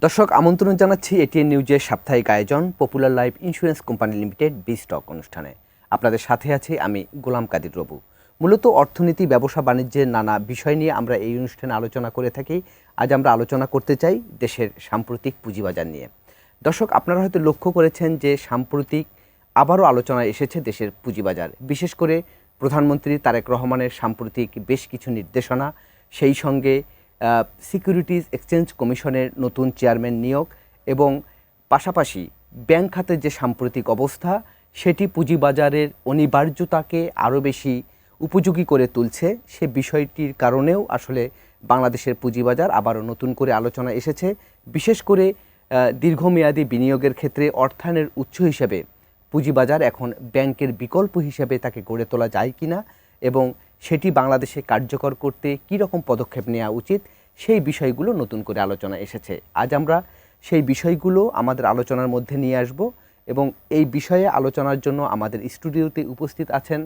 দর্শক আমন্ত্রণ জানাচ্ছি এটিএন নিউজের সাপ্তাহিক আয়োজন popular Life Insurance Company limited B-stock অনুষ্ঠানে। আপনাদের সাথে আছি আমি গোলাম কাদির রবু। মূলত অর্থনীতি, ব্যবসা বাণিজ্যের নানা বিষয় নিয়ে আমরা এই অনুষ্ঠানে আলোচনা করে থাকি। আজ আমরা আলোচনা করতে চাই দেশের সাম্প্রতিক পুঁজিবাজার নিয়ে। দর্শক, আপনারা হয়তো লক্ষ্য করেছেন যে সাম্প্রতিক আবারও আলোচনায় এসেছে দেশের পুঁজিবাজার। বিশেষ করে প্রধানমন্ত্রী তারেক রহমানের সাম্প্রতিক বেশ কিছু নির্দেশনা, সেই সঙ্গে সিকিউরিটিজ এক্সচেঞ্জ কমিশনের নতুন চেয়ারম্যান নিয়োগ এবং পাশাপাশি ব্যাংক খাতের যে সাম্প্রতিক অবস্থা, সেটি পুঁজিবাজারের অনিবার্যতাকে আরও বেশি উপযোগী করে তুলছে। সে বিষয়টির কারণেও আসলে বাংলাদেশের পুঁজিবাজার আবারও নতুন করে আলোচনা এসেছে। বিশেষ করে দীর্ঘমেয়াদী বিনিয়োগের ক্ষেত্রে অর্থায়নের উৎস হিসেবে পুঁজিবাজার এখন ব্যাংকের বিকল্প হিসেবে তাকে গড়ে তোলা যায় কিনা এবং সেটি বাংলাদেশে কার্যকর করতে কী রকম পদক্ষেপ নেওয়া উচিত, সেই বিষয়গুলো নতুন করে আলোচনা এসেছে। আজ আমরা সেই বিষয়গুলো আমাদের আলোচনার মধ্যে নিয়ে আসব এবং এই বিষয়ে আলোচনার জন্য আমাদের স্টুডিওতে উপস্থিত আছেন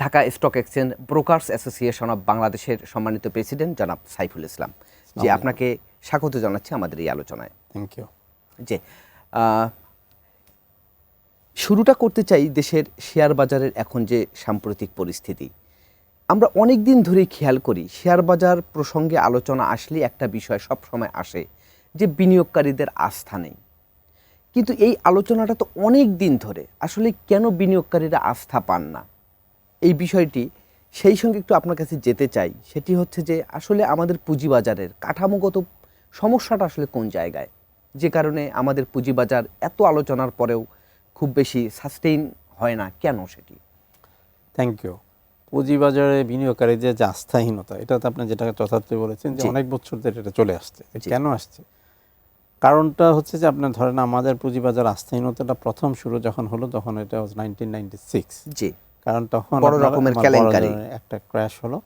Dhaka stock exchange brokers association of বাংলাদেশের সম্মানিত প্রেসিডেন্ট জনাব সাইফুল ইসলাম। যে আপনাকে স্বাগত জানাচ্ছি আমাদের এই আলোচনায়। Thank you. যে শুরুটা করতে চাই দেশের শেয়ার বাজারের এখন যে সাম্প্রতিক পরিস্থিতি। আমরা অনেক দিন ধরেই খেয়াল করি শেয়ার বাজার প্রসঙ্গে আলোচনা আসলে একটা বিষয় সব সময় আসে যে বিনিয়োগকারীদের আস্থা নেই। কিন্তু এই আলোচনাটা তো অনেক দিন ধরে, আসলে কেন বিনিয়োগকারীরা আস্থা পান না এই বিষয়টি, সেই সঙ্গে একটু আপনার কাছে যেতে চাই। সেটি হচ্ছে যে আসলে আমাদের পুঁজিবাজারের কাঠামোগত সমস্যাটা আসলে কোন জায়গায়, যে কারণে আমাদের পুঁজিবাজার এত আলোচনার পরেও খুব বেশি সাস্টেইন হয় না, কেন সেটি? Thank you. পুঁজিবাজারে বিনিয়োগকারীদের যে আস্থাহীনতা, এটা তো আপনি যেটা যথার্থ বলেছেন যে অনেক বছর ধরে এটা চলে আসছে। কেন আসছে? কারণটা হচ্ছে যে আপনার ধরেন আমাদের পুঁজিবাজার আস্থাহীনতাটা প্রথম শুরু যখন হলো তখন এটা 1996। জি, কারণ তখন বড় রকমের কেলেঙ্কারি একটা ক্র্যাশ হলো।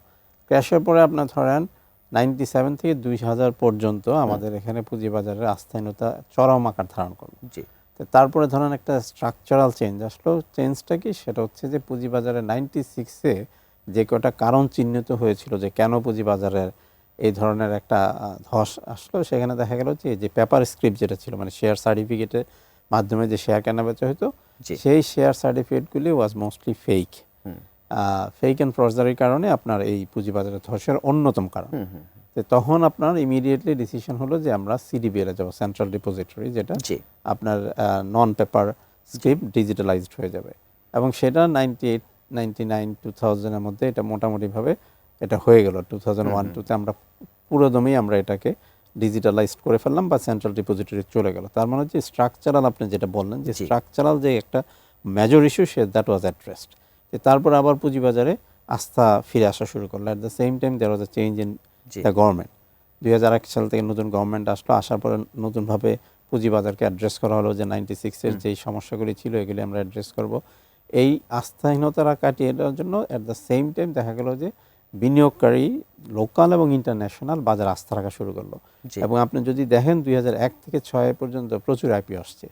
ক্র্যাশের পরে আপনার ধরেন 97 থেকে 2000 পর্যন্ত আমাদের এখানে পুঁজিবাজারের আস্থাহীনতা চরম আকার ধারণ করলো। জি, তারপরে ধরেন একটা স্ট্রাকচারাল চেঞ্জ আসলো। চেঞ্জটা কি? সেটা হচ্ছে যে পুঁজিবাজারে 96-এ যে কটা কারণ চিহ্নিত হয়েছিল যে কেন পুঁজিবাজারের এই ধরনের একটা ধস আসলো, সেখানে দেখা গেল যে পেপার স্ক্রিপ্ট যেটা ছিল, মানে শেয়ার সার্টিফিকেটের মাধ্যমে যে শেয়ার কেনা বেচা হতো, সেই শেয়ার সার্টিফিকেটগুলি was mostly fake. Fake and ফ্রজারির কারণে আপনার এই পুঁজিবাজারের ধসের অন্যতম কারণ। তখন আপনার ইমিডিয়েটলি ডিসিশন হলো যে আমরা সিডিবিএল-এ যাবো, সেন্ট্রাল ডিপোজিটরি, যেটা আপনার নন পেপার স্ক্রিপ্ট ডিজিটালাইজড হয়ে যাবে। এবং সেটা 98, 99, 2000-এর মধ্যে এটা মোটামুটিভাবে এটা হয়ে গেল। 2001-2-তে আমরা পুরোদমেই আমরা এটাকে ডিজিটালাইজড করে ফেললাম বা সেন্ট্রাল ডিপোজিটরি চলে গেল। তার মানে হচ্ছে স্ট্রাকচারাল, আপনি যেটা বললেন যে স্ট্রাকচারাল যে একটা মেজর ইস্যু, সে দ্যাট ওয়াজ অ্যাড্রেসড। তারপর আবার পুঁজিবাজারে আস্থা ফিরে আসা শুরু করলো। At the same time there was a change in the government. 2001 সাল থেকে নতুন গভর্নমেন্ট আসলো। আসার পরে নতুনভাবে পুঁজিবাজারকে অ্যাড্রেস করা হলো যে 96-এর যেই সমস্যাগুলি ছিল এগুলি আমরা অ্যাড্রেস করব। এই আস্থাহীনতারা কাটিয়ে দেওয়ার জন্য অ্যাট দ্য সেম টাইম দেখা গেল যে বিনিয়োগকারী লোকাল এবং ইন্টারন্যাশনাল বাজার আস্থা রাখা শুরু করলো। এবং আপনি যদি দেখেন 2001 থেকে 2006 পর্যন্ত প্রচুর আইপিও আসছে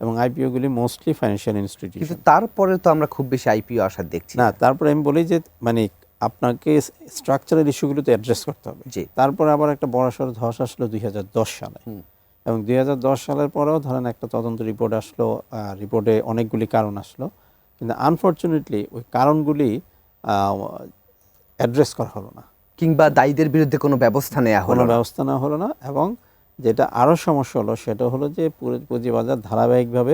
এবং আইপিওগুলি মোস্টলি ফাইন্যান্সিয়াল ইনস্টিটিউশন। কিন্তু তারপরে তো আমরা খুব বেশি আইপিও আসার দেখছি না। তারপরে আমি বলি যে মানে আপনাকে স্ট্রাকচারাল ইস্যুগুলোতে অ্যাড্রেস করতে হবে। তারপরে আবার একটা বড়সড় ধস আসলো 2010 সালে। এবং 2010 সালের পরেও ধরেন একটা তদন্ত রিপোর্ট আসলো, রিপোর্টে অনেকগুলি কারণ আসলো, কিন্তু আনফর্চুনেটলি ওই কারণগুলি অ্যাড্রেস করা হলো না, কিংবা দায়ীদের বিরুদ্ধে কোনো ব্যবস্থা নেওয়া হলো না। এবং যেটা আরও সমস্যা হলো সেটা হলো যে পুঁজিবাজার ধারাবাহিকভাবে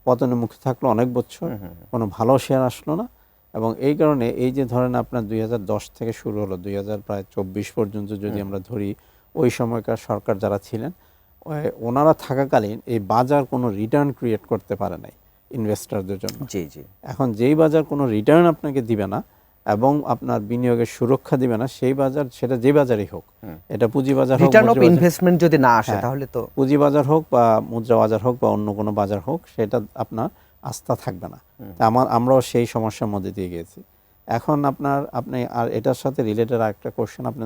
পতনের মুখে থাকলো অনেক বছর, কোনো ভালো শেয়ার আসলো না। এবং এই কারণে এই যে ধরেন আপনার 2010 থেকে শুরু হলো 2024 পর্যন্ত যদি আমরা ধরি, ওই সময়কার সরকার যারা ছিলেন ওনারা থাকাকালীন এই বাজার কোনো রিটার্ন ক্রিয়েট করতে পারে নাই ইনভেস্টরদের জন্য। এখন যেই বাজার কোনো রিটার্ন আপনাকে দিবে না এবং আপনার বিনিয়োগের সুরক্ষা দিবে না, সেই বাজার, সেটা যে বাজারই হোক, এটা পুঁজিবাজার হোক, রিটার্ন অফ ইনভেস্টমেন্ট যদি না আসে তাহলে তো পুঁজিবাজার হোক বা মুদ্রা বাজার হোক বা অন্য কোনো বাজার হোক, সেটা আপনার আস্থা থাকবে না। আমরাও সেই সমস্যার মধ্যে দিয়ে গিয়েছি। এখন আপনি আর এটার সাথে রিলেটেড আরেকটা কোশ্চেন আপনি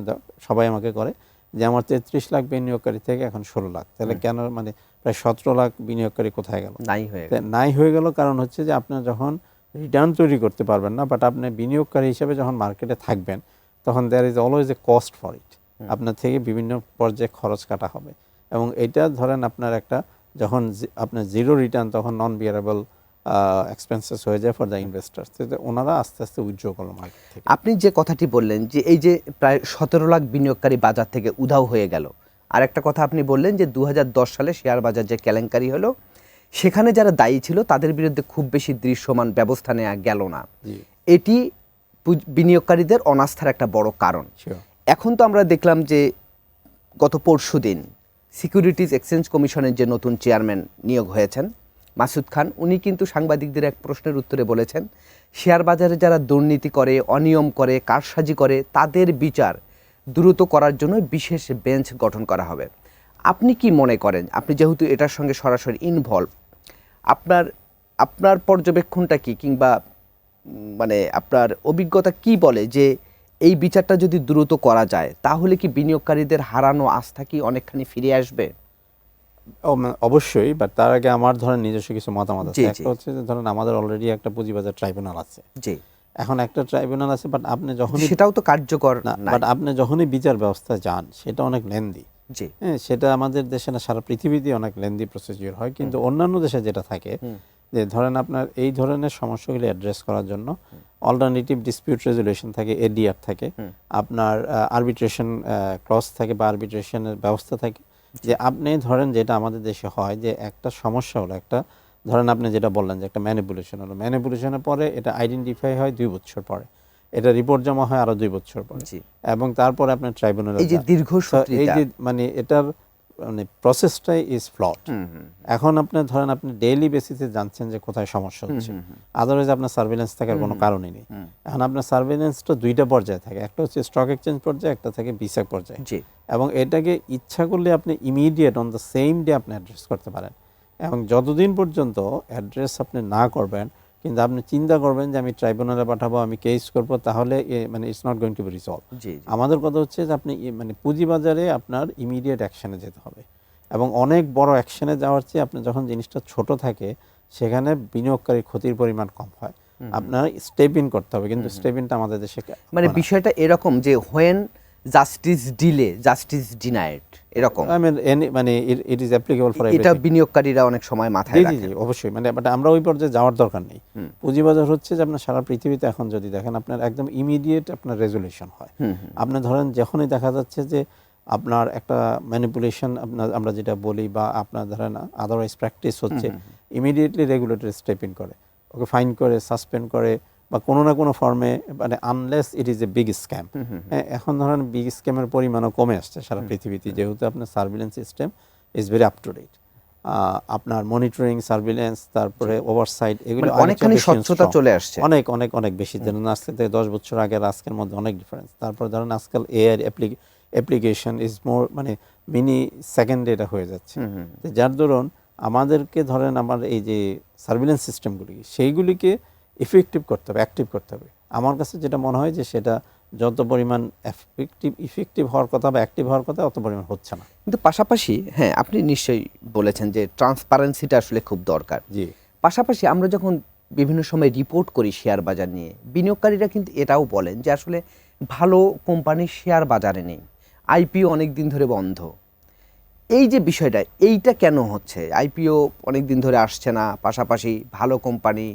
সবাই আমাকে করে যে আমার 33 লাখ বিনিয়োগকারী থেকে এখন 16 লাখ, তাহলে কেন, মানে প্রায় 17 লাখ বিনিয়োগকারী কোথায় গেল? নাই হয়ে গেল। কারণ হচ্ছে যে আপনার যখন রিটার্ন তৈরি করতে পারবেন না, বাট আপনি বিনিয়োগকারী হিসেবে যখন মার্কেটে থাকবেন, তখন there is always a cost for it. আপনার থেকে বিভিন্ন পর্যায়ে খরচ কাটা হবে। এবং এটা ধরেন আপনার একটা যখন আপনার জিরো রিটার্ন তখন নন বিয়ারেবল এক্সপেন্সেস হয়ে যায় ফর দ্য ইনভেস্টার্স, ওনারা আস্তে আস্তে উইথড্র করলো মার্কেট থেকে। আপনি যে কথাটি বললেন যে এই যে প্রায় 17 লাখ বিনিয়োগকারী বাজার থেকে উধাও হয়ে গেল, আর একটা কথা আপনি বললেন যে 2010 সালে শেয়ার বাজার যে কেলেঙ্কারি হলো সেখানে যারা দায়ী ছিল তাদের বিরুদ্ধে খুব বেশি দৃশ্যমান ব্যবস্থা নেওয়া গেল না, এটি বিনিয়োগকারীদের অনাস্থার একটা বড় কারণ। এখন তো আমরা দেখলাম যে গত পরশুদিন সিকিউরিটিজ এক্সচেঞ্জ কমিশনের যে নতুন চেয়ারম্যান নিয়োগ হয়েছেন মাসুদ খান, উনি কিন্তু সাংবাদিকদের এক প্রশ্নের উত্তরে বলেছেন শেয়ার বাজারে যারা দুর্নীতি করে, অনিয়ম করে, কারসাজি করে তাদের বিচার দ্রুত করার জন্য বিশেষ বেঞ্চ গঠন করা হবে। আপনি কি মনে করেন, আপনি যেহেতু এটার সঙ্গে সরাসরি ইনভলভ, আপনার পর্যবেক্ষণটা কি, কিংবা মানে আপনার অভিজ্ঞতা কি বলে যে এই বিচারটা যদি দ্রুত করা যায় তাহলে কি বিনিয়োগকারীদের হারানো আস্থা কি অনেকখানি ফিরে আসবে? অবশ্যই, বাট তার আগে আমার ধরেন নিজস্ব কিছু মতামত আছে। একটা হচ্ছে যে ধরেন আমাদের অলরেডি একটা পুঁজিবাজার ট্রাইব্যুনাল আছে, এখন একটা ট্রাইব্যুনাল আছে, বাট আপনি যখনই সেটাও তো কার্যকর না, বাট আপনি যখনই বিচার ব্যবস্থা যান সেটা অনেক লেন্দি। হ্যাঁ, সেটা আমাদের দেশে না সারা পৃথিবীতে অনেক লেন্দি প্রসিডিউর হয়, কিন্তু অন্যান্য দেশে যেটা থাকে যে ধরেন আপনার এই ধরনের সমস্যাগুলি অ্যাড্রেস করার জন্য অল্টারনেটিভ ডিসপিউট রেজুলেশন থাকে, এডিআর থাকে, আপনার আরবিট্রেশন ক্লজ থাকে বা আরবিট্রেশনের ব্যবস্থা থাকে। যে আপনি ধরেন যেটা আমাদের দেশে হয় যে একটা সমস্যা হলো, একটা ধরেন আপনি যেটা বললেন যে একটা ম্যানিপুলেশন হলো, ম্যানিপুলেশনের পরে এটা আইডেন্টিফাই হয় 2 বছর পরে, এটা রিপোর্ট জমা হয় আরো 2 বছর পরে, এবং তারপরে আপনার ট্রাইব্যুনালে এই যে দীর্ঘসূত্রিতা, এই যে মানে এটার মানে প্রসেসটাই ইজ ফ্লড। এখন আপনি ধরেন আপনি ডেইলি বেসিসে জানছেন যে কোথায় সমস্যা হচ্ছে, আদারওয়াইজ আপনার সার্ভেলেন্স থাকার কোনো কারণই নেই। এখন আপনার সার্ভেলেন্সটা 2টা পর্যায়ে থাকে, একটা হচ্ছে স্টক এক্সচেঞ্জ পর্যায়ে, একটা থাকে বিসেক পর্যায়ে, এবং এটাকে ইচ্ছা করলে আপনি immediate on the same day আপনি অ্যাড্রেস করতে পারেন। এবং যতদিন পর্যন্ত অ্যাড্রেস আপনি না করবেন, কিন্তু আপনি চিন্তা করবেন যে আমি ট্রাইব্যুনালে পাঠাবো, আমি কেস করবো, তাহলে মানে it's not going to be resolve. আমাদের কথা হচ্ছে যে আপনি মানে পুঁজিবাজারে আপনার ইমিডিয়েট অ্যাকশনে যেতে হবে, এবং অনেক বড় অ্যাকশনে যাওয়ার চেয়ে আপনি যখন জিনিসটা ছোট থাকে সেখানে বিনিয়োগকারীর ক্ষতির পরিমাণ কম হয়, আপনার স্টেপ ইন করতে হবে। কিন্তু স্টেপ ইনটা আমাদের দেশে মানে বিষয়টা এরকম যে when justice delay justice denied, এরকম মানে ইট ইজ অ্যাপ্লিকেবল ফর এটা বিনিয়োগকারীরা অনেক সময় মাথায় রাখে। অবশ্যই, মানে বাট আমরা ওই পর্যায়ে যাওয়ার দরকার নেই। পুঁজিবাজার হচ্ছে যে আপনার সারা পৃথিবীতে এখন যদি দেখেন আপনার একদম ইমিডিয়েট আপনার রেজুলেশন হয়। আপনি ধরেন যখনই দেখা যাচ্ছে যে আপনার একটা ম্যানিপুলেশন আপনার আমরা যেটা বলি বা আপনার ধরেন আদারওয়াইজ প্র্যাকটিস হচ্ছে, ইমিডিয়েটলি রেগুলেটরি স্টেপ ইন করে, ওকে ফাইন করে, সাসপেন্ড করে, বা কোনো না কোনো ফর্মে, মানে unless it is a big scam. এখন ধরেন বিগ স্ক্যামের পরিমাণও কমে আসছে সারা পৃথিবীতে, যেহেতু আপনার surveillance system is very up to date. আপনার মনিটরিং, সার্ভিলেন্স, তারপরে ওভারসাইট, এগুলো অনেকখানি স্বচ্ছতা চলে আসছে, অনেক অনেক অনেক বেশি। যেন আজকে থেকে 10 বছর আগের আজকের মধ্যে অনেক ডিফারেন্স। তারপরে ধরেন আজকাল এআই অ্যাপ্লিকেশন ইজ মোর, মানে মিনি সেকেন্ডে এটা হয়ে যাচ্ছে, যার দরুন আমাদেরকে ধরেন আমার এই যে সার্ভিলেন্স সিস্টেমগুলি সেইগুলিকে ইফেক্টিভ করতে হবে, অ্যাক্টিভ করতে হবে। আমার কাছে যেটা মনে হয় যে সেটা যত পরিমাণ ইফেক্টিভ হওয়ার কথা বা অ্যাক্টিভ হওয়ার কথা অত পরিমাণ হচ্ছে না। কিন্তু পাশাপাশি হ্যাঁ, আপনি নিশ্চয়ই বলেছেন যে ট্রান্সপারেন্সিটা আসলে খুব দরকার। পাশাপাশি আমরা যখন বিভিন্ন সময় রিপোর্ট করি শেয়ার বাজার নিয়ে, বিনিয়োগকারীরা কিন্তু এটাও বলেন যে আসলে ভালো কোম্পানির শেয়ার বাজারে নেই, আইপিও অনেক দিন ধরে বন্ধ। এই যে বিষয়টা, এইটা কেন হচ্ছে? আইপিও অনেক দিন ধরে আসছে না, পাশাপাশি ভালো কোম্পানি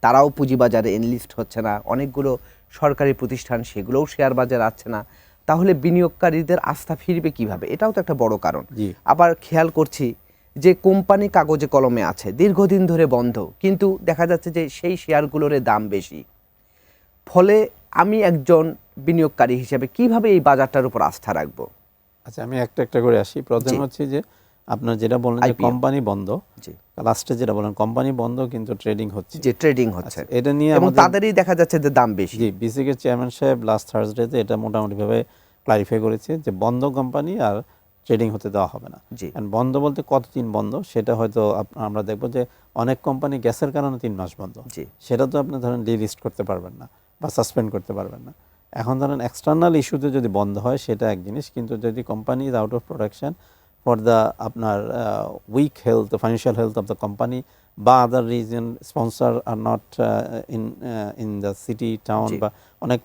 তারাও পুঁজিবাজারে এনলিস্ট হচ্ছে না, অনেকগুলো সরকারি প্রতিষ্ঠান সেগুলোও শেয়ার বাজারে আসছে না, তাহলে বিনিয়োগকারীদের আস্থা ফিরবে কিভাবে? এটাও তো একটা বড় কারণ। আবার খেয়াল করছি যে কোম্পানি কাগজে কলমে আছে, দীর্ঘদিন ধরে বন্ধ, কিন্তু দেখা যাচ্ছে যে সেই শেয়ারগুলোর দাম বেশি। ফলে আমি একজন বিনিয়োগকারী হিসেবে কিভাবে এই বাজারটার উপর আস্থা রাখবো? আচ্ছা, আমি একটা একটা করে আসি। প্রথম হচ্ছে যে আপনার যেটা বলেন যে কোম্পানি বন্ধ, লাস্টে যেটা বলেন কোম্পানি বন্ধ কিন্তু ট্রেডিং হচ্ছে, যে ট্রেডিং হচ্ছে, এটা নিয়ে এবং তাদেরই দেখা যাচ্ছে যে দাম বেশি। জি, বিসিক এর চেয়ারম্যান সাহেব লাস্ট থার্সডেতে এটা মোটামুটি ভাবে ক্লারিফাই করেছে যে বন্ধ কোম্পানি আর ট্রেডিং হতে দেওয়া হবে না। বন্ধ বলতে কতদিন বন্ধ সেটা হয়তো আমরা দেখবো যে অনেক কোম্পানি গ্যাসের কারণে 3 মাস বন্ধ, সেটা তো আপনি ধরেন ডিলিস্ট করতে পারবেন না বা সাসপেন্ড করতে পারবেন না। এখন ধরেন এক্সটার্নাল ইস্যুতে যদি বন্ধ হয় সেটা এক জিনিস, কিন্তু যদি company is out of production for the আপনার weak health, financial health of the company বা other reason sponsor are not in the city town, বা অনেক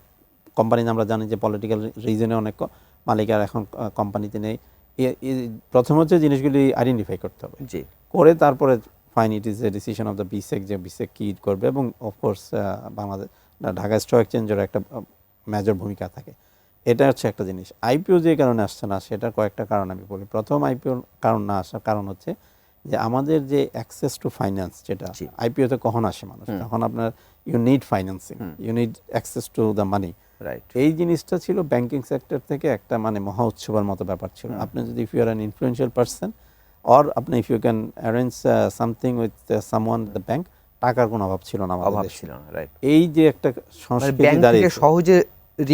কোম্পানি আমরা জানি যে পলিটিক্যাল রিজনে অনেক মালিকার এখন কোম্পানিতে নেই, প্রথম হচ্ছে জিনিসগুলি আইডেন্টিফাই করতে হবে, জি করে তারপরে fine it is a decision of the বিসেক যে বিসেক কি করবে, এবং অফকোর্স বাংলাদেশ ঢাকা স্টক এক্সচেঞ্জের একটা মেজর ভূমিকা থাকে। এটা হচ্ছে একটা জিনিস। আইপিও যে কারণে আসছে না সেটার কয়েকটা কারণ আমি বলি। প্রথম আইপিও কারণ না আসার কারণ হচ্ছে যে আমাদের যে অ্যাক্সেস টু ফাইন্যান্স, যেটা জি। আইপিওতে কখন আসে মানুষ, তখন আপনার you need financing, you need access to the money. Right. এই জিনিসটা ছিল ব্যাংকিং সেক্টর থেকে একটা মানে মহা উৎসবের মতো ব্যাপার ছিল। আপনি যদি if you are an influential person or আপনি if you can arrange something with someone the bank, টাকার কোনো অভাব ছিল না আমাদের অভাব দেশে। ছিল না, রাইট। এই যে একটা মানে সংস্কৃতি ব্যাংক থেকে দাঁড়িয়েছে, সহজে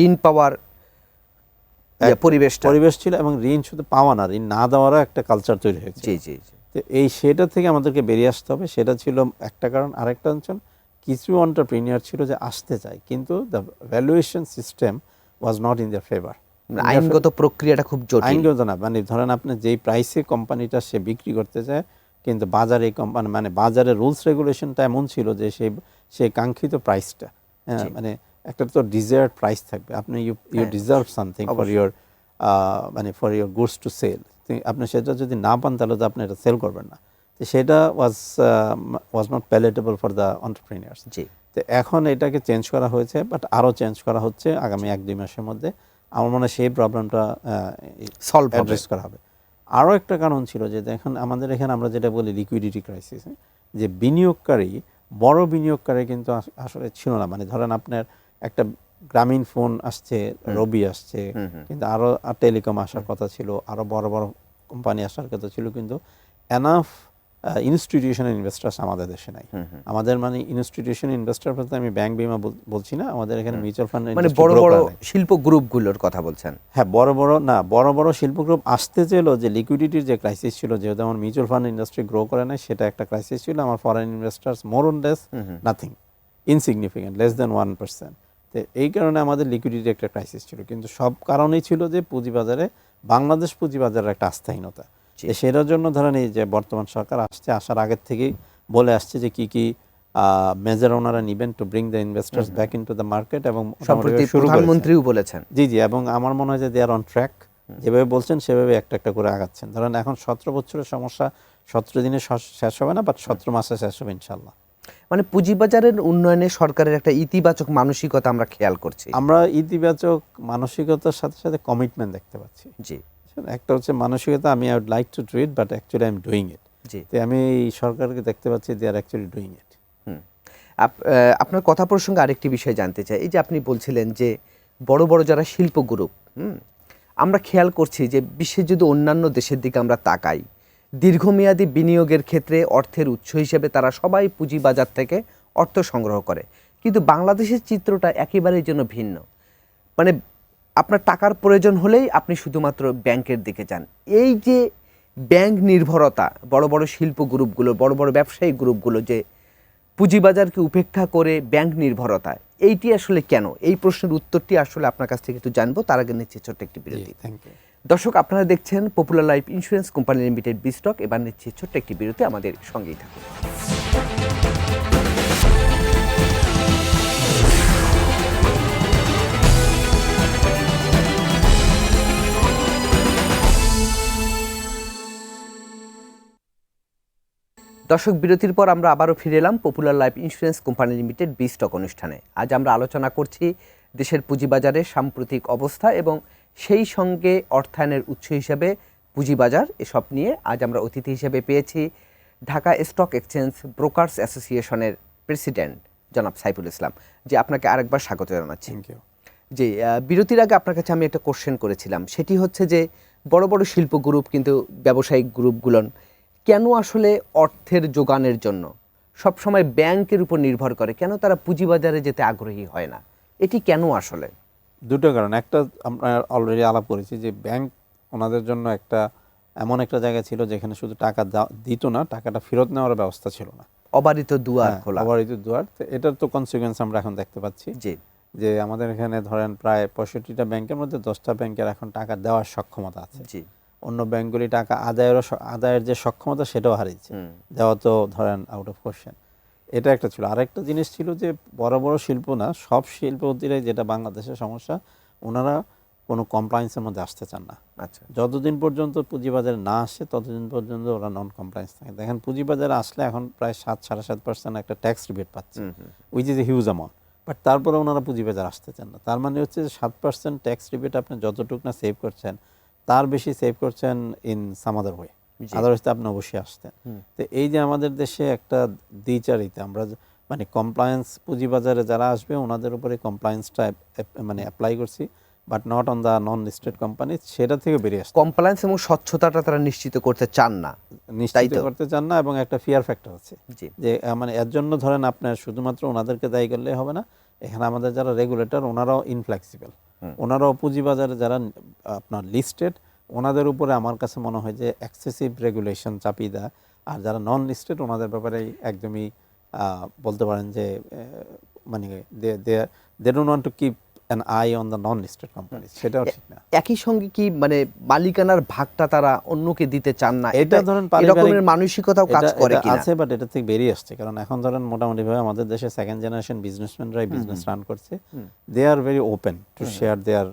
ঋণ পাওয়ার পরিবেশটা। পরিবেশ ছিল, এবং ঋণ শুধু পাওয়া না, ঋণ না দেওয়ারও একটা কালচার তৈরি হয়েছে। জি জি জি। তো সেটা থেকে আমাদেরকে বেরিয়ে আসতে হবে, সেটা ছিল একটা কারণ। আরেকটা অঞ্চল কিছু এন্টারপ্রেনিউর ছিল যে আসতে চায়, কিন্তু the valuation system was not in their favour. আইনগত প্রক্রিয়াটা খুব জটিল। আইনগত না, মানে ধরেন আপনি যেই প্রাইসে কোম্পানিটা সে বিক্রি করতে চায়, কিন্তু বাজারে এই কোম্পানি মানে বাজারের রুলস রেগুলেশনটা এমন ছিল যে সেই কাঙ্ক্ষিত প্রাইসটা, হ্যাঁ, মানে একটা তো ডিজায়ার্ড প্রাইস থাকবে। আপনি you deserve something for your মানে for your goods to sell. আপনি সেটা যদি না পান তাহলে তো আপনি এটা সেল করবেন না। তো সেটা was not palatable for the এন্টারপ্রেনিউরস। জি। তো এখন এটাকে চেঞ্জ করা হয়েছে, বাট আরও চেঞ্জ করা হচ্ছে আগামী 1-2 মাসের মধ্যে। আমার মনে হয় সেই প্রবলেমটা সলভ হবে। অ্যাড্রেস করা হবে। আরও একটা কারণ ছিল যে দেখুন আমাদের এখানে আমরা যেটা বলি লিকুইডিটি ক্রাইসিস, যে বিনিয়োগকারী বড় বিনিয়োগকারী কিন্তু আসলে ছিল না। মানে ধরেন আপনার একটা গ্রামীণ ফোন আসছে, রবি আসছে, কিন্তু আরও টেলিকম আসার কথা ছিল, আরও বড় বড় কোম্পানি আসার কথা ছিল, কিন্তু এনাফ ইনস্টিটিউশনাল ইনভেস্টার্স আমাদের দেশে নাই। আমাদের মানে ইনস্টিটিউশনাল ইনভেস্টার বলতে আমি ব্যাংক বিমা বলছি না, আমাদের এখানে মিউচুয়াল ফান্ড মানে বড় বড় শিল্প গ্রুপগুলোর কথা বলছেন। হ্যাঁ, বড় বড় শিল্প গ্রুপ আসতে চেলো, যে লিকুইডিটির যে ক্রাইসিস ছিল, যেহেতু আমার মিউচুয়াল ফান্ড ইন্ডাস্ট্রি গ্রো করে নাই, সেটা একটা ক্রাইসিস ছিল। আমার foreign investors more on less nothing, insignificant, less than 1%। তো এই কারণে আমাদের লিকুইডিটি একটা ক্রাইসিস ছিল, কিন্তু সব কারণেই ছিল যে পুঁজিবাজারে বাংলাদেশ পুঁজিবাজারের একটা আস্থাহীনতা। সেটার জন্য ধরেন এই যে বর্তমান সরকার আসার আগের থেকেই বলে আসছে যে কি কি মেজার ওনারা নিবেন to bring the investors back into the market, এবং সম্প্রতি প্রধানমন্ত্রীও বলেছেন। জি জি, এবং আমার মনে হয় যে দে আর অন ট্র্যাক। যেভাবে বলছেন সেভাবে একটা একটা করে আগাচ্ছেন। ধরেন এখন 17 বছরের সমস্যা 17 দিনে শেষ হবে না, বাট 17 মাসে শেষ হবে ইনশাল্লাহ। মানে পুঁজিবাজারের উন্নয়নে সরকারের একটা ইতিবাচক মানসিকতা আমরা খেয়াল করছি। আমরা ইতিবাচক মানসিকতার সাথে সাথে কমিটমেন্ট দেখতে পাচ্ছি। জি। একটা হচ্ছে মানসিকতা, আমি I would like to do it, but actually I am doing it. জি। তো আমি এই সরকারকে দেখতে পাচ্ছি দে আর অ্যাকচুয়ালি ডুইং ইট। আপনার কথা প্রসঙ্গে আরেকটি বিষয় জানতে চাই। এই যে আপনি বলছিলেন যে বড় বড় যারা শিল্প গ্রুপ, আমরা খেয়াল করছি যে বিশ্বের যদি অন্যান্য দেশের দিকে আমরা তাকাই, দীর্ঘমেয়াদী বিনিয়োগের ক্ষেত্রে অর্থের উৎস হিসেবে তারা সবাই পুঁজিবাজার থেকে অর্থ সংগ্রহ করে, কিন্তু বাংলাদেশের চিত্রটা একেবারেই যেন ভিন্ন। মানে আপনার টাকার প্রয়োজন হলেই আপনি শুধুমাত্র ব্যাংকের দিকে যান। এই যে ব্যাংক নির্ভরতা, বড় বড় শিল্প গ্রুপগুলো, বড় বড় ব্যবসায়ী গ্রুপগুলো যে পুঁজিবাজারকে উপেক্ষা করে ব্যাংক নির্ভরতা, এইটি আসলে কেন? এই প্রশ্নের উত্তরটি আসলে আপনার কাছ থেকে একটু জানবো। তার আগে নিচ্ছে ছোট্ট একটি বিরতি। দর্শক, আপনারা দেখছেন Popular Life Insurance Company Limited বিস্টক। এবার নিচ্ছে ছোট্ট একটি বিরতি, আমাদের সঙ্গেই থাকুন। দর্শক, বিরতির পর আমরা আবারও ফিরে এলাম Popular Life Insurance Company Limited বিস্টক অনুষ্ঠানে। আজ আমরা আলোচনা করছি দেশের পুঁজিবাজারের সাম্প্রতিক অবস্থা এবং সেই সঙ্গে অর্থায়নের উৎস হিসেবে পুঁজিবাজার, এসব নিয়ে আজ আমরা অতিথি হিসেবে পেয়েছি ঢাকা স্টক এক্সচেঞ্জ ব্রোকার্স অ্যাসোসিয়েশনের প্রেসিডেন্ট জনাব সাইফুল ইসলাম। যে আপনাকে আরেকবার স্বাগত জানাচ্ছি। যে বিরতির আগে আপনার কাছে আমি একটা কোশ্চেন করেছিলাম, সেটি হচ্ছে যে বড় বড় শিল্প গ্রুপ কিন্তু ব্যবসায়িক গ্রুপগুলো কেন আসলে অর্থের যোগানের জন্য সবসময় ব্যাংকের উপর নির্ভর করে? কেন তারা পুঁজিবাজারে যেতে আগ্রহী হয় না? এটি কেন আসলে? দুটো কারণ। একটা আমরা অলরেডি আলাপ করেছি যে ব্যাংক ওনাদের জন্য এমন একটা জায়গা ছিল যেখানে শুধু টাকা দিত না, টাকাটা ফেরত নেওয়ার ব্যবস্থা ছিল না। অবারিত দুয়ার খোলা। অবারিত দুয়ার। এটার তো কনসিকুয়েন্স আমরা এখন দেখতে পাচ্ছি। জি। যে আমাদের এখানে ধরেন প্রায় 65টা ব্যাংকের মধ্যে 10টা ব্যাংকের এখন টাকা দেওয়ার সক্ষমতা আছে। জি। অন্য ব্যাংকগুলি টাকা আদায়ের যে সক্ষমতা সেটাও হারিয়েছে। দেওয়া তো ধরেন আউট অফ কোশ্চেন। এটা একটা ছিল। আরেকটা জিনিস ছিল যে বড় বড় শিল্প না, সব শিল্পপতিরাই, যেটা বাংলাদেশের সমস্যা, ওনারা কোনো কমপ্লায়েন্সের মধ্যে আসতে চান না। আচ্ছা, যতদিন পর্যন্ত পুঁজিবাজারে না আসে ততদিন পর্যন্ত ওরা নন কমপ্লায়েন্স থাকে। দেখেন পুঁজিবাজারে আসলে এখন প্রায় 7-7.5% একটা ট্যাক্স রিবেট পাচ্ছে, which is a huge amount, but তারপরে ওনারা পুঁজিবাজার আসতে চান না। তার মানে হচ্ছে যে 7% ট্যাক্স রিবেট আপনি যতটুকু না সেভ করছেন তার বেশি সেভ করছেন in some other way, otherwise তো আপনি অবশ্যই আসতেন। তো এই যে আমাদের দেশে একটা দ্বিচারিতা, আমরা মানে কমপ্লায়েন্স পুঁজিবাজারে যারা আসবে ওনাদের উপরে কমপ্লায়েন্সটা মানে অ্যাপ্লাই করছি, but not on the non listed company, সেটা থেকে বেরিয়ে আসছে। কমপ্লায়েন্স এবং স্বচ্ছতাটা তারা নিশ্চিত করতে চান না, নিশ্চিত করতে চান না, এবং একটা ফিয়ার ফ্যাক্টর আছে জি, যে মানে এর জন্য ধরেন আপনার শুধুমাত্র ওনাদেরকে দায়ী করলে হবে না, এখানে আমাদের যারা রেগুলেটর ওনারাও ইনফ্লেক্সিবল, ওনারাও পুঁজিবাজারে যারা আপনার লিস্টেড ওনাদের উপরে আমার কাছে মনে হয় যে এক্সেসিভ রেগুলেশন চাপিয়ে দেয়, আর যারা নন লিস্টেড ওনাদের ব্যাপারে একদমই বলতে পারেন যে মানে they don't want to keep an eye on the non listed company, সেটাও ঠিক না। একই সঙ্গে কি মানে মালিকানার ভাগটা তারা অন্যকে দিতে চান না, এটা ধরেন এরকমের মানসিকতাও কাজ করে কিনা আছে, বাট এটা থেকে বেরিয়ে আসছে। কারণ এখন ধরেন মোটামুটি ভাবে আমাদের দেশে সেকেন্ড জেনারেশন বিজনেসম্যানরাই বিজনেস রান করছে, they are very open to share their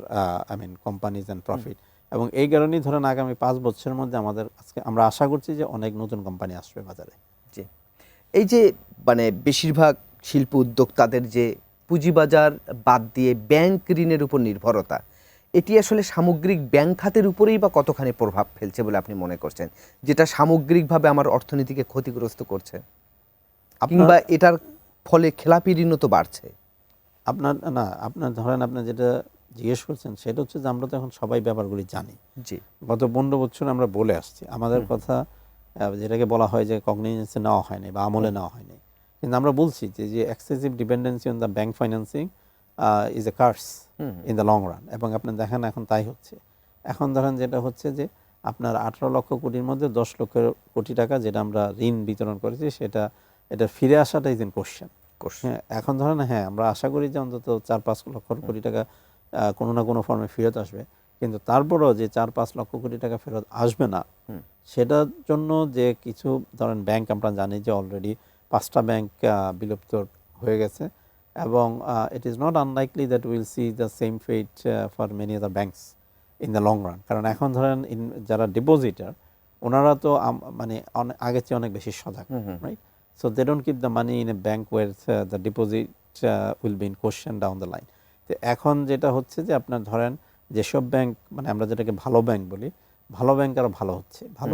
I mean companies and profit, এবং এই কারণেই ধরেন আগামী 5 বছরের মধ্যে আমাদের আজকে আমরা আশা করছি যে অনেক নতুন কোম্পানি আসবে বাজারে। জি, এই যে মানে বেশিরভাগ শিল্প উদ্যোক্তাদের যে পুঁজিবাজার বাদ দিয়ে ব্যাংক ঋণের উপর নির্ভরতা, এটি আসলে সামগ্রিক ব্যাংক খাতের উপরেই বা কতখানি প্রভাব ফেলছে বলে আপনি মনে করছেন, যেটা সামগ্রিকভাবে আমার অর্থনীতিকে ক্ষতিগ্রস্ত করছে, কিংবা এটার ফলে খেলাপি ঋণও তো বাড়ছে? আপনার ধরেন আপনি যেটা জিজ্ঞেস করছেন সেটা হচ্ছে যে আমরা তো এখন সবাই ব্যাপারগুলি জানি। জি, গত 15 বছর আমরা বলে আসছি আমাদের কথা, যেটাকে বলা হয় যে কগনিজেন্সে নেওয়া হয়নি বা আমলে নেওয়া হয়নি, কিন্তু আমরা বলছি যে excessive dependency on the bank financing is a curse in the long run, এবং আপনি দেখেন এখন তাই হচ্ছে। এখন ধরেন যেটা হচ্ছে যে আপনার 18 লক্ষ কোটির মধ্যে 10 লক্ষ কোটি টাকা যেটা আমরা ঋণ বিতরণ করেছি এটা ফিরে আসাটা ইজ ইন কোশ্চেন। হ্যাঁ, এখন ধরেন আমরা আশা করি যে অন্তত 4-5 লক্ষ কোটি টাকা কোনো না কোনো ফর্মে ফেরত আসবে, কিন্তু তারপরও যে 4-5 লক্ষ কোটি টাকা ফেরত আসবে না, সেটার জন্য যে কিছু ধরেন ব্যাংক আমরা জানি যে অলরেডি 5টা ব্যাংক বিলুপ্ত হয়ে গেছে, এবং it is not unlikely that will see the same fate for many other banks in the long run. কারণ এখন ধরেন যারা ডিপোজিটার ওনারা তো মানে আগের চেয়ে অনেক বেশি সজাগ, right? So they don't keep the money in a bank or the deposit will be in question down the line. তো এখন যেটা হচ্ছে যে আপনার ধরেন যেসব ব্যাংক মানে আমরা যেটাকে ভালো ব্যাংক বলি, ভালো ব্যাংক আরও ভালো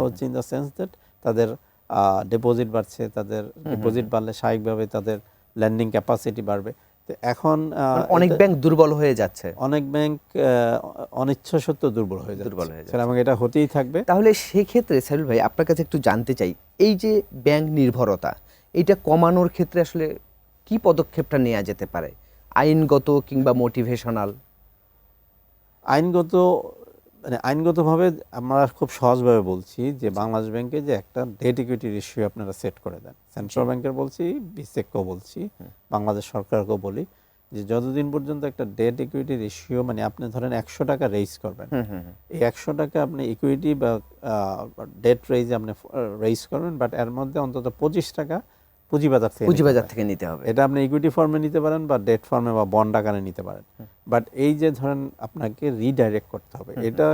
হচ্ছে ইন দ্য সেন্স দ্যাট তাদের ডিপোজিট বাড়ছে, তাদের ডিপোজিট বাড়লে স্বাভাবিকভাবে তাদের ল্যান্ডিং ক্যাপাসিটি বাড়বে। তো এখন অনেক ব্যাংক দুর্বল হয়ে যাচ্ছে, অনেক ব্যাংক অনিচ্ছা সত্ত্বেও দুর্বল হয়ে যাচ্ছে, এবং এটা হতেই থাকবে। তাহলে সেক্ষেত্রে সাইদুল ভাই আপনার কাছে একটু জানতে চাই, এই যে ব্যাংক নির্ভরতা এটা কমানোর ক্ষেত্রে আসলে কি পদক্ষেপটা নেওয়া যেতে পারে, আইনগত কিংবা মোটিভেশনাল? আইনগতভাবে আমরা খুব সহজভাবে বলছি যে বাংলাদেশ ব্যাংকে যে একটা ডেট ইকুইটি রেশিও আপনারা সেট করে দেন। সেন্ট্রাল ব্যাংকের বলছি, বিসেককেও বলছি, বাংলাদেশ সরকারকেও বলি যে যতদিন পর্যন্ত একটা ডেট ইকুইটি রেশিও মানে আপনি ধরেন 100 টাকা রেইজ করবেন, এই 100 টাকা আপনি ইকুইটি বা ডেট রেইজে আপনি রেইজ করবেন, বাট এর মধ্যে অন্তত 25 টাকা পুঁজিবাজার থেকে নিতে হবে। এটা আপনি ইকুইটি ফর্মে নিতে পারেন বা ডেট ফর্মে বা বন্ড আকারে নিতে পারেন, বাট এই যে ধরেন আপনাকে রিডাইরেক্ট করতে হবে, এটা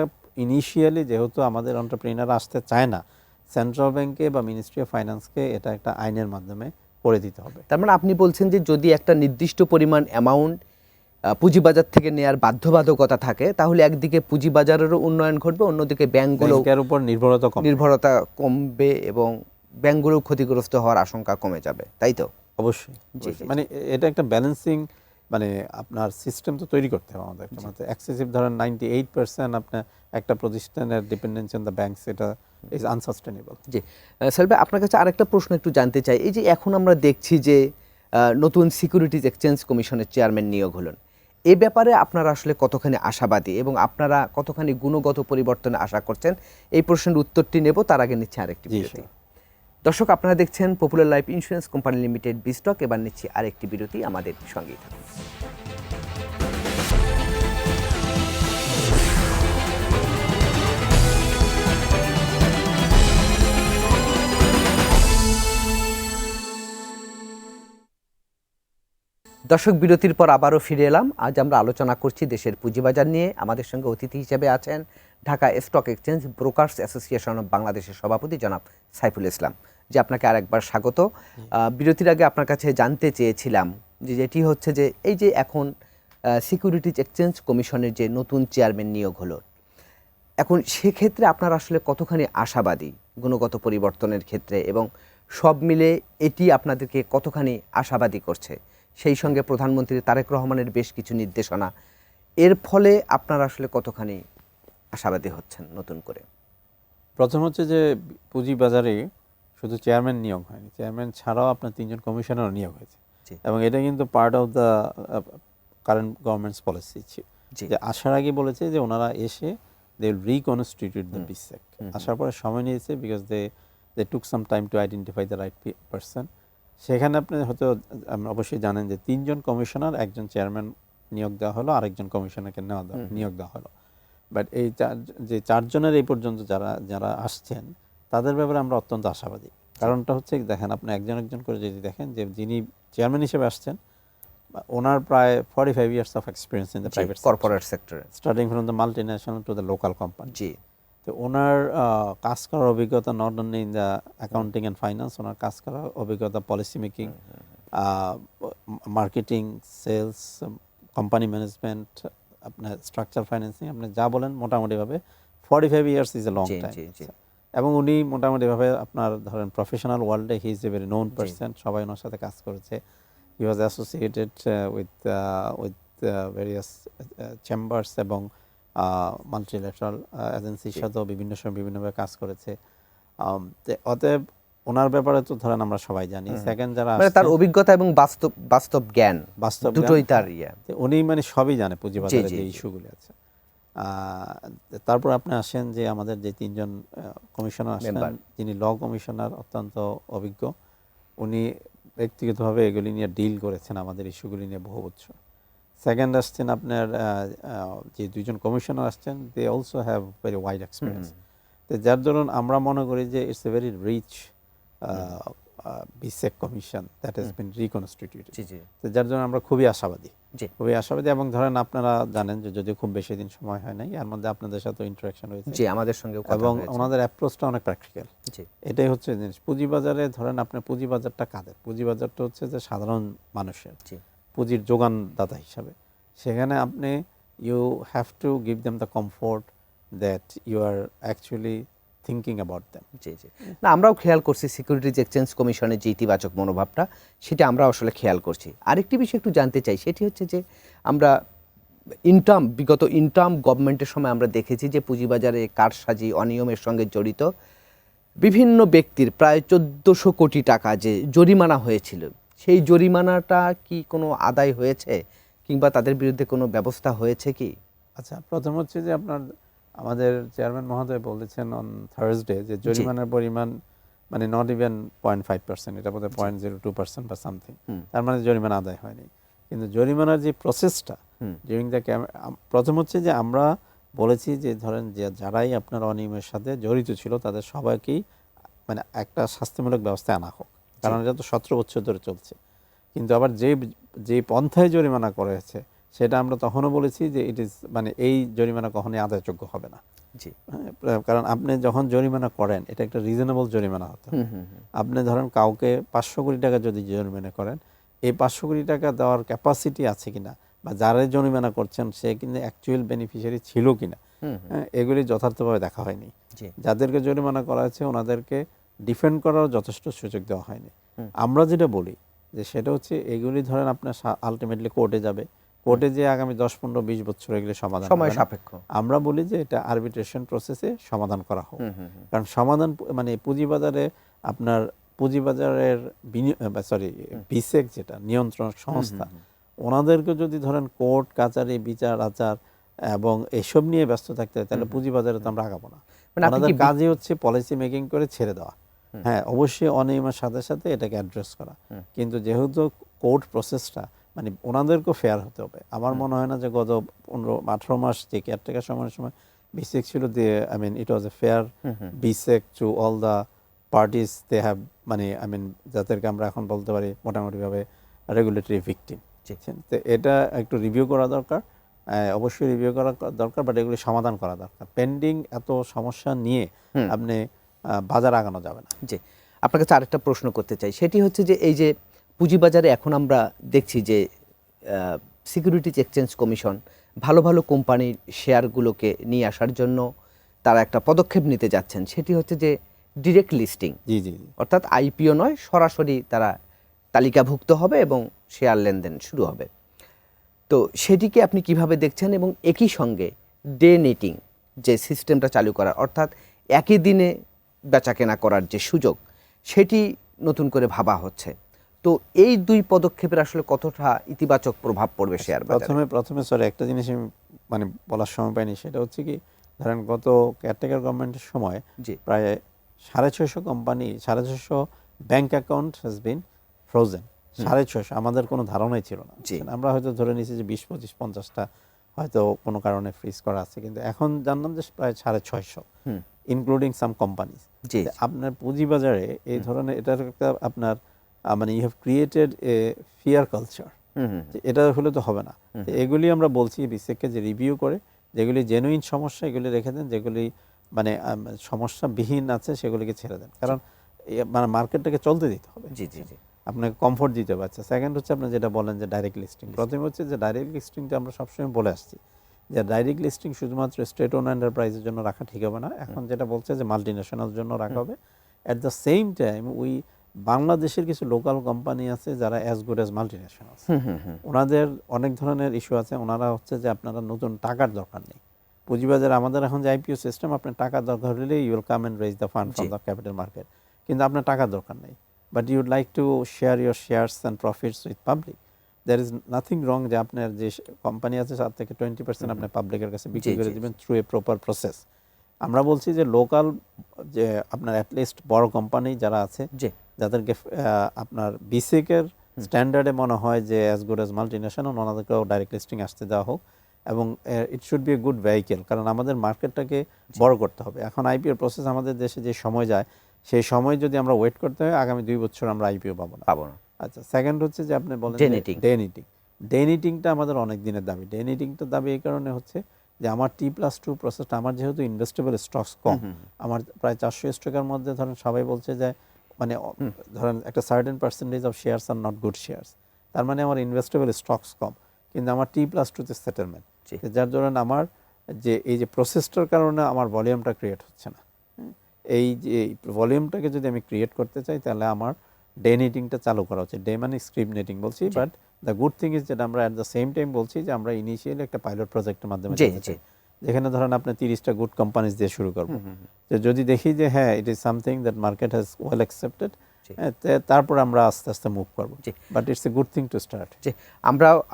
ইনিশিয়ালি যেহেতু আমাদের এন্টারপ্রেনার আসতে চায় না, সেন্ট্রাল ব্যাংকে বা মিনিস্ট্রি অফ ফাইন্যান্সকে এটা একটা আইনের মাধ্যমে করে দিতে হবে। তার মানে আপনি বলছেন যে যদি একটা নির্দিষ্ট পরিমাণ অ্যামাউন্ট পুঁজিবাজার থেকে নেয়ার বাধ্যবাধকতা থাকে, তাহলে একদিকে পুঁজিবাজারেরও উন্নয়ন ঘটবে, অন্যদিকে ব্যাংকগুলোর উপর নির্ভরতা কমবে এবং ব্যাংকগুলো ক্ষতিগ্রস্ত হওয়ার আশঙ্কা কমে যাবে, তাই তো? অবশ্যই, মানে এটা একটা ব্যালেন্সিং মানে আপনার সিস্টেম তো তৈরি করতে হবে আমাদের। এক্সেসিভ ধরেন 98% আপনার একটা প্রতিষ্ঠানের ডিপেন্ডেন্সি অন দ্য ব্যাংকস, এটা ইজ আনসাস্টেনেবল। জি সাইদুল ভাই, আপনার কাছে আরেকটা প্রশ্ন একটু জানতে চাই, এই যে এখন আমরা দেখছি যে নতুন সিকিউরিটিজ এক্সচেঞ্জ কমিশনের চেয়ারম্যান নিয়োগ হলেন, এ ব্যাপারে আপনারা আসলে কতখানি আশাবাদী এবং আপনারা কতখানি গুণগত পরিবর্তনে আশা করছেন, এই প্রশ্নের উত্তরটি নেব, তার আগে নিচ্ছে আরেকটি বিরতি। দর্শক, আপনারা দেখছেন Popular Life Insurance Company Limited বিস্টক। এবার নিচ্ছি আরেকটি বিরতি, আমাদের সঙ্গেই থাকুন। দর্শক, বিরতির পর আবারও ফিরে এলাম। আজ আমরা আলোচনা করছি দেশের পুঁজিবাজার নিয়ে। আমাদের সঙ্গে অতিথি হিসেবে আছেন Dhaka stock exchange brokers association of বাংলাদেশের সভাপতি জনাব সাইফুল ইসলাম। যে আপনাকে আরেকবার স্বাগত। বিরতির আগে আপনার কাছে জানতে চেয়েছিলাম যে যেটি হচ্ছে যে এই যে এখন সিকিউরিটিজ এক্সচেঞ্জ কমিশনের যে নতুন চেয়ারম্যান নিয়োগ হলো, এখন সেক্ষেত্রে আপনারা আসলে কতখানি আশাবাদী গুণগত পরিবর্তনের ক্ষেত্রে, এবং সব মিলে এটি আপনাদেরকে কতখানি আশাবাদী করছে? সেই সঙ্গে প্রধানমন্ত্রী তারেক রহমানের বেশ কিছু নির্দেশনা, এর ফলে আপনারা আসলে কতখানি আশাবাদী হচ্ছেন নতুন করে? প্রথম হচ্ছে যে পুঁজিবাজারে শুধু চেয়ারম্যান নিয়োগ হয়নি, চেয়ারম্যান ছাড়াও আপনার 3জন কমিশনার নিয়োগ হয়েছে। জি। এবং এটা কিন্তু part of the current government's policy, জি। যে আসার আগে বলেছে যে ওনারা এসে they will reconstitute the BSEC. আসার পরে সময় নিয়েছে because they took some time to identify the right person. সেখানে আপনি হয়তো অবশ্যই জানেন যে 3জন কমিশনার, একজন চেয়ারম্যান নিয়োগ দেওয়া হলো, আরেকজন কমিশনারকে নিয়োগ দেওয়া হলো। বাট এই যে 4জনের এই পর্যন্ত যারা আসছেন তাদের ব্যাপারে আমরা অত্যন্ত আশাবাদী। কারণটা হচ্ছে দেখেন, আপনি একজন একজন করে যদি দেখেন, যে যিনি চেয়ারম্যান হিসেবে আসছেন ওনার প্রায় 45 years of experience in the private corporate সেক্টরে, starting from the multinational to the local company. জি। তো ওনার কাজ করার অভিজ্ঞতা not only in the accounting and finance, ওনার কাজ করার অভিজ্ঞতা policy making, marketing, sales, company management, আপনার স্ট্রাকচার ফাইন্যান্সিং, আপনি যা বলেন মোটামুটিভাবে 45 years is a long time. এবং উনি মোটামুটিভাবে আপনার ধরেন প্রফেশনাল ওয়ার্ল্ডে he is a very known person, সবাই ওনার সাথে কাজ করেছে। হি was associated with various chambers এবং মাল্টিল্যাটারাল এজেন্সির সাথেও বিভিন্ন সময় বিভিন্নভাবে কাজ করেছে। অতএব ওনার ব্যাপারে তো ধরেন আমরা সবাই জানি। সেকেন্ড যারা তার অভিজ্ঞতা এবং বাস্তব জ্ঞান, দুটোই তার উনি মানে সবই জানে পুঁজিবাজারে যে ইস্যুগুলি আছে। তারপর আপনি আসেন যে আমাদের যে 3জন কমিশনার আসেন, যিনি ল কমিশনার অত্যন্ত অভিজ্ঞ, উনি ব্যক্তিগতভাবে এগুলি নিয়ে ডিল করেছেন, আমাদের ইস্যুগুলি নিয়ে বহু বছর। সেকেন্ড আসছেন আপনার যে 2জন কমিশনার আসছেন, they also have very wide experience. তো যার ধরুন আমরা মনে করি যে it's a very rich BSEC commission that has been reconstituted. তো যার জন্য আমরা খুবই আশাবাদী, এবং ধরেন আপনারা জানেন যে যদিও খুব বেশি দিন সময় হয় নাই, এর মধ্যে আপনাদের সাথে ইন্টারাকশন হয়েছে, আমাদের সঙ্গে, এবং ওনাদের অ্যাপ্রোচটা অনেক প্র্যাকটিক্যাল। এটাই হচ্ছে জিনিস। পুঁজিবাজারে ধরেন আপনার পুঁজিবাজারটা কাদের? পুঁজিবাজারটা হচ্ছে যে সাধারণ মানুষের, পুঁজির যোগানদাতা হিসাবে। সেখানে আপনি you have to give them the comfort that you are actually thinking about them. না, আমরাও খেয়াল করছি সিকিউরিটিজ এক্সচেঞ্জ কমিশনের যে ইতিবাচক মনোভাবটা, সেটা আমরা আসলে খেয়াল করছি। আরেকটি বিষয় একটু জানতে চাই, সেটি হচ্ছে যে আমরা বিগত ইনটার্ম গভর্নমেন্টের সময় আমরা দেখেছি যে পুঁজিবাজারে কারসাজি, অনিয়মের সঙ্গে জড়িত বিভিন্ন ব্যক্তির প্রায় 1400 কোটি টাকা যে জরিমানা হয়েছিল, সেই জরিমানাটা কি কোনো আদায় হয়েছে, কিংবা তাদের বিরুদ্ধে কোনো ব্যবস্থা হয়েছে কি? আচ্ছা, প্রথম হচ্ছে যে আপনার আমাদের চেয়ারম্যান মহোদয় বলেছেন অন থার্সডে যে জরিমানার পরিমাণ মানে নট ইভেন 0.5%, এটা বোধহয় 0.02% বা সামথিং। তার মানে জরিমানা আদায় হয়নি। কিন্তু জরিমানার যে প্রসেসটা ডিউরিং দ্য প্রথম হচ্ছে যে আমরা বলেছি যে ধরেন যে যারাই আপনার অনিয়মের সাথে জড়িত ছিল তাদের সবাইকেই মানে একটা শাস্তিমূলক ব্যবস্থায় আনা হোক, কারণ এটা তো 17 বছর ধরে চলছে। কিন্তু আবার যে পন্থায় জরিমানা করা হয়েছে সেটা আমরা তখনও বলেছি যে ইট ইজ মানে এই জরিমানা কখনোই আদায়যোগ্য হবে না। কারণ আপনি যখন জরিমানা করেন এটা একটা রিজনেবল জরিমানা হতে হবে। আপনি ধরেন কাউকে 500 কোটি টাকা যদি জরিমানা করেন, এই 500 কোটি টাকা দেওয়ার ক্যাপাসিটি আছে কিনা, বা যারা জরিমানা করছেন সে কিন্তু অ্যাকচুয়াল বেনিফিশিয়ারি ছিল কিনা, এগুলি যথার্থভাবে দেখা হয়নি। যাদেরকে জরিমানা করা হয়েছে ওনাদেরকে ডিফেন্ড করার যথেষ্ট সুযোগ দেওয়া হয়নি। আমরা যেটা বলি যে সেটা হচ্ছে এগুলি ধরেন আপনার আলটিমেটলি কোর্টে যাবে, কোর্টে যে আগামী 10, 15, 20 বছর এগুলি সমাধান সময় সাপেক্ষ। আমরা বলি যে এটা আরবিট্রেশন প্রসেসে সমাধান করা হোক। কারণ সমাধান মানে পুঁজিবাজারে আপনার পুঁজিবাজারের বিসেক যেটা নিয়ন্ত্রণ সংস্থা, ওনাদেরকে যদি ধরেন কোর্ট কাচারি বিচার আচার এবং এসব নিয়ে ব্যস্ত থাকতে হয় তাহলে পুঁজিবাজারে তো আমরা আগাবো না। ওনাদের কাজই হচ্ছে পলিসি মেকিং করে ছেড়ে দেওয়া। হ্যাঁ, অবশ্যই অনিয়মের সাথে সাথে এটাকে অ্যাড্রেস করা, কিন্তু যেহেতু কোর্ট প্রসেসটা মানে ওনাদেরকেও ফেয়ার হতে হবে। আমার মনে হয় না যে গত 15-18 মাস যে কেয়ারটেকার সময় বিসেক ছিল, it was a fair BSEC to all the parties they have, যাদেরকে আমরা এখন বলতে পারি মোটামুটিভাবে রেগুলেটরি ভিকটিম। বুঝছেন? তো এটা একটু রিভিউ করা দরকার, অবশ্যই রিভিউ করা দরকার, বাট এগুলি সমাধান করা দরকার। পেন্ডিং এত সমস্যা নিয়ে আপনি বাজার আগানো যাবে না। জি, আপনার কাছে আরেকটা প্রশ্ন করতে চাই, সেটি হচ্ছে যে এই যে পুঁজিবাজারে এখন আমরা দেখছি যে সিকিউরিটিজ এক্সচেঞ্জ কমিশন ভালো ভালো কোম্পানির শেয়ারগুলোকে নিয়ে আসার জন্য তারা একটা পদক্ষেপ নিতে যাচ্ছেন, সেটি হচ্ছে যে ডিরেক্ট লিস্টিং, জি জি জি। অর্থাৎ আইপিও নয়, সরাসরি তারা তালিকাভুক্ত হবে এবং শেয়ার লেনদেন শুরু হবে। তো সেটিকে আপনি কিভাবে দেখছেন? এবং একই সঙ্গে ডে নেটিং যে সিস্টেমটা চালু করা, অর্থাৎ একই দিনে বেচাকেনা করার যে সুযোগ, সেটি নতুন করে ভাবা হচ্ছে। তো এই দুই পদক্ষেপের আসলে কতটা ইতিবাচক প্রভাব পড়বে শেয়ার বাজারে? প্রথমে সরি, একটা জিনিস আমি মানে বলার সময় পাইনি, সেটা হচ্ছে কি, ধরেন গত কেয়ারটেকার গভর্নমেন্টের সময় জি প্রায় 650 company, 650 bank account has been frozen. 650, আমাদের কোনো ধারণাই ছিল না। জি। আমরা হয়তো ধরে নিয়েছি যে 20-25-50টা হয়তো কোনো কারণে ফ্রিজ করা আছে, কিন্তু এখন জানলাম যে প্রায় 650, ইনক্লুডিং সাম কোম্পানিজ। জি আপনার পুঁজিবাজারে এই ধরনের, এটার একটা আপনার মানে you have created a fear culture, এটা হলে তো হবে না। তো এগুলি আমরা বলছি বিসেককে যে রিভিউ করে, যেগুলি জেনুইন সমস্যা এগুলি রেখে দেন, যেগুলি মানে সমস্যাবিহীন আছে সেগুলিকে ছেড়ে দেন, কারণ মানে মার্কেটটাকে চলতে দিতে হবে। জি জি জি আপনাকে কমফোর্ট দিতে হবে। আচ্ছা, সেকেন্ড হচ্ছে আপনি যেটা বলেন যে ডাইরেক্ট লিস্টিং। প্রথমে হচ্ছে যে ডাইরেক্ট লিস্টিংটা আমরা সবসময় বলে আসছি যে ডাইরেক্ট লিস্টিং শুধুমাত্র স্টেট ওন এন্টারপ্রাইজের জন্য রাখা ঠিক হবে না। এখন যেটা বলছে যে মাল্টি ন্যাশনাল জন্য রাখা হবে। অ্যাট দ্য সেম টাইম বাংলাদেশের কিছু লোকাল কোম্পানি আছে যারা as good as multi national, ওনাদের অনেক ধরনের ইস্যু আছে। ওনারা হচ্ছে যে আপনারা নতুন টাকার দরকার নেই পুঁজিবাজারে। আমাদের এখন যে আইপিও সিস্টেম, আপনার টাকার দরকার হলে you will come and raise the fund from the capital market, কিন্তু আপনার টাকার দরকার নেই, but you'd like to share your shares and profits with public. There is nothing wrong যে আপনার যে কোম্পানি আছে তার থেকে 20% আপনি পাবলিকের কাছে বিক্রি করে দেবেন থ্রু এ প্রপার প্রসেস। আমরা বলছি যে লোকাল যে আপনার অ্যাটলিস্ট বড় কোম্পানি যারা আছে, যাদেরকে আপনার বিসিকের স্ট্যান্ডার্ডে মনে হয় যে as good as multinational, ওনাদেরকেও ডাইরেক্ট লিস্টিং আসতে দেওয়া হোক, এবং it should be a good vehicle, কারণ আমাদের মার্কেটটাকে বড় করতে হবে। এখন আইপিও প্রসেস আমাদের দেশে যে সময় যায়, সেই সময় যদি আমরা ওয়েট করতে হয়, আগামী 2 বছর আমরা আইপিও পাবো না। আচ্ছা, সেকেন্ড হচ্ছে যে আপনি বলেন ডে নিটিংটা আমাদের অনেক দিনের দাবি। ডে নিটিংটার দাবি এই কারণে হচ্ছে যে আমার T+2 প্রসেসটা, আমার যেহেতু ইনভেস্টেবল স্টকস কম, আমার প্রায় 400 স্টকের মধ্যে ধরেন সবাই বলছে যে মানে ধরেন একটা certain percentage of shares are not good shares, তার মানে আমার ইনভেস্টেবল স্টকস কম, কিন্তু আমার T+2 সেটেলমেন্ট, যার ধরেন আমার যে এই যে প্রসেসটার কারণে আমার ভলিউমটা ক্রিয়েট হচ্ছে না। এই যে ভলিউমটাকে যদি আমি ক্রিয়েট করতে চাই, তাহলে আমার ডে নেটিংটা চালু করা হচ্ছে। ডে মানে স্ক্রিপ্ট নেটিং বলছি, but the good thing is যেটা আমরা অ্যাট দ্য সেম টাইম বলছি যে আমরা ইনিশিয়ালি একটা পাইলট প্রজেক্টের মাধ্যমে যেখানে ধরেন আপনি 30টা গুড কোম্পানিজ দিয়ে শুরু করবো। যে যদি দেখি যে হ্যাঁ it is something that market has well accepted, তারপর আমরা আস্তে আস্তে মুভ করবো, but it's a good thing to start.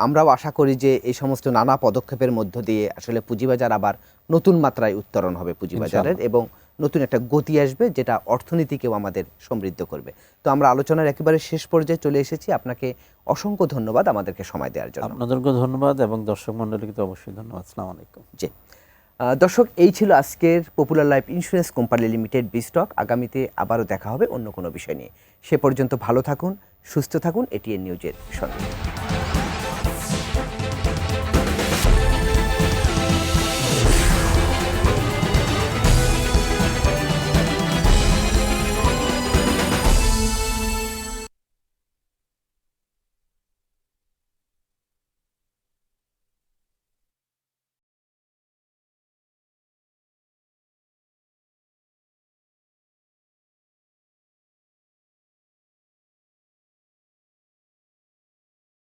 আমরাও আশা করি যে এই সমস্ত নানা পদক্ষেপের মধ্য দিয়ে আসলে পুঁজিবাজার আবার নতুন মাত্রায় উত্তরণ হবে পুঁজিবাজারের, এবং নতুন একটা গতি আসবে যেটা অর্থনীতিকেও আমাদের সমৃদ্ধ করবে। তো আমরা আলোচনার একেবারে শেষ পর্যায়ে চলে এসেছি। আপনাকে অসংখ্য ধন্যবাদ আমাদেরকে সময় দেওয়ার জন্য। আপনাদেরকেও ধন্যবাদ, এবং দর্শক মণ্ডলীকে তো অবশ্যই ধন্যবাদ। আসসালামু আলাইকুম। জি দর্শক, এই ছিল আজকের Popular Life Insurance Company Limited বিস্টক। আগামীতে আবারও দেখা হবে অন্য কোনো বিষয় নিয়ে। সে পর্যন্ত ভালো থাকুন, সুস্থ থাকুন, এটিএন নিউজের সঙ্গে।